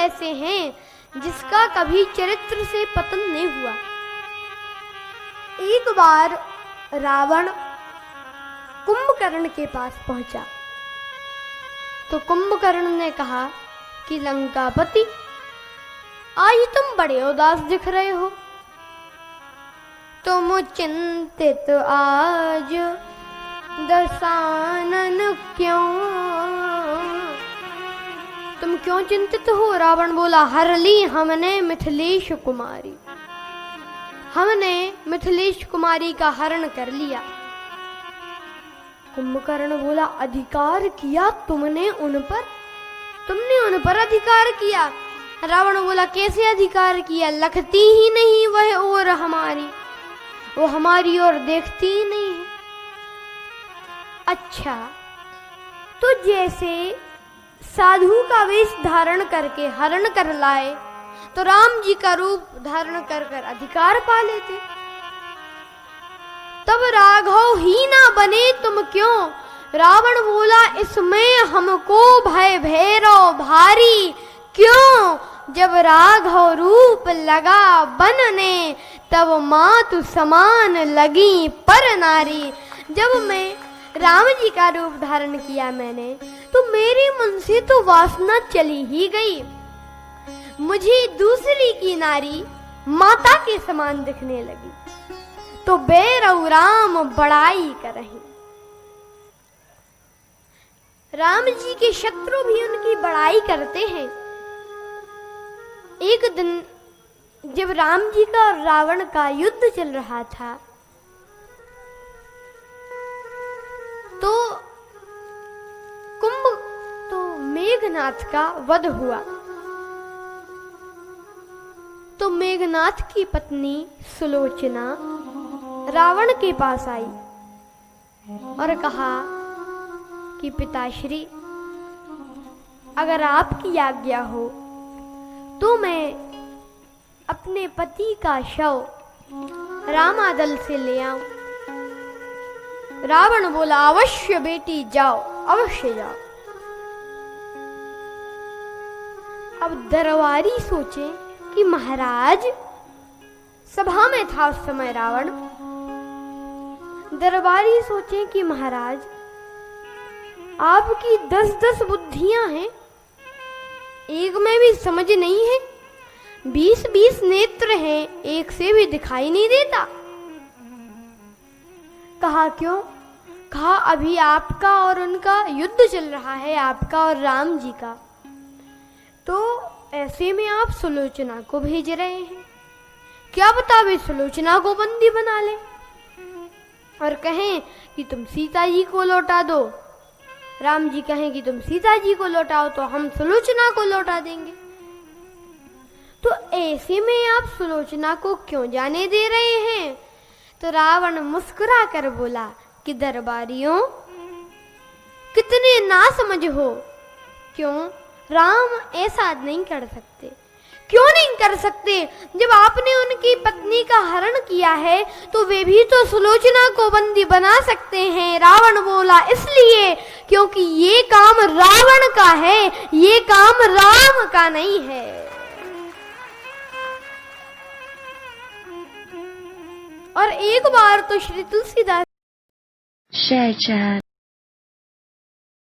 ऐसे हैं जिसका कभी चरित्र से पतन नहीं हुआ। एक बार रावण कुंभकर्ण के पास पहुंचा तो कुंभकर्ण ने कहा कि लंकापति, आज तुम बड़े उदास दिख रहे हो। तुम चिंतित आज दशानन क्यों? तुम क्यों चिंतित हो? रावण बोला, हर ली हमने मिथिलेश कुमारी, हमने मिथिलेश कुमारी का हरण कर लिया। कुंभकर्ण बोला, अधिकार किया तुमने उन पर? तुमने उन पर अधिकार किया? रावण बोला, कैसे अधिकार किया? लखती ही नहीं वह और हमारी, वो हमारी ओर देखती ही नहीं है। अच्छा, तो जैसे साधु का वेश धारण करके हरण कर लाए तो राम जी का रूप धारण कर कर अधिकार पा लेते। तब राघव ही ना बने तुम क्यों? रावण बोला, इसमें हमको भय भैरव भारी क्यों? जब राघव रूप लगा बनने तब मातु समान लगी पर नारी। जब मैं राम जी का रूप धारण किया मैंने तो मेरे मन से तो वासना चली ही गई। मुझे दूसरी की नारी माता के समान दिखने लगी तो बैरव राम बड़ाई करही। राम जी के शत्रु भी उनकी बड़ाई करते हैं। एक दिन जब राम जी का और रावण का युद्ध चल रहा था तो मेघनाथ का वध हुआ। तो मेघनाथ की पत्नी सुलोचना रावण के पास आई और कहा कि पिताश्री, अगर आपकी आज्ञा हो तो मैं अपने पति का शव रामादल से ले आऊं। रावण बोला, अवश्य बेटी जाओ, अवश्य जाओ। अब दरबारी सोचे कि महाराज, सभा में था उस समय रावण, दरबारी सोचे कि महाराज आपकी 10-10 बुद्धियां हैं, एक में भी समझ नहीं है, 20-20 नेत्र हैं, एक से भी दिखाई नहीं देता। कहा क्यों? कहा अभी आपका और उनका युद्ध चल रहा है, आपका और राम जी का, तो ऐसे में आप सुलोचना को भेज रहे हैं, क्या पता वे सुलोचना को बंदी बना ले और कहें कि तुम सीता जी को लौटा दो। राम जी कहें कि तुम सीता जी को लौटाओ तो हम सुलोचना को लौटा देंगे। तो ऐसे में आप सुलोचना को क्यों जाने दे रहे हैं? तो रावण मुस्कुरा कर बोला कि दरबारियों, कितने ना समझ हो। क्यों? राम ऐसा नहीं कर सकते। क्यों नहीं कर सकते? जब आपने उनकी पत्नी का हरण किया है तो वे भी तो सुलोचना को बंदी बना सकते हैं। रावण बोला, इसलिए क्योंकि ये काम रावण का है, ये काम राम का नहीं है। और एक बार तो श्री तुलसीदास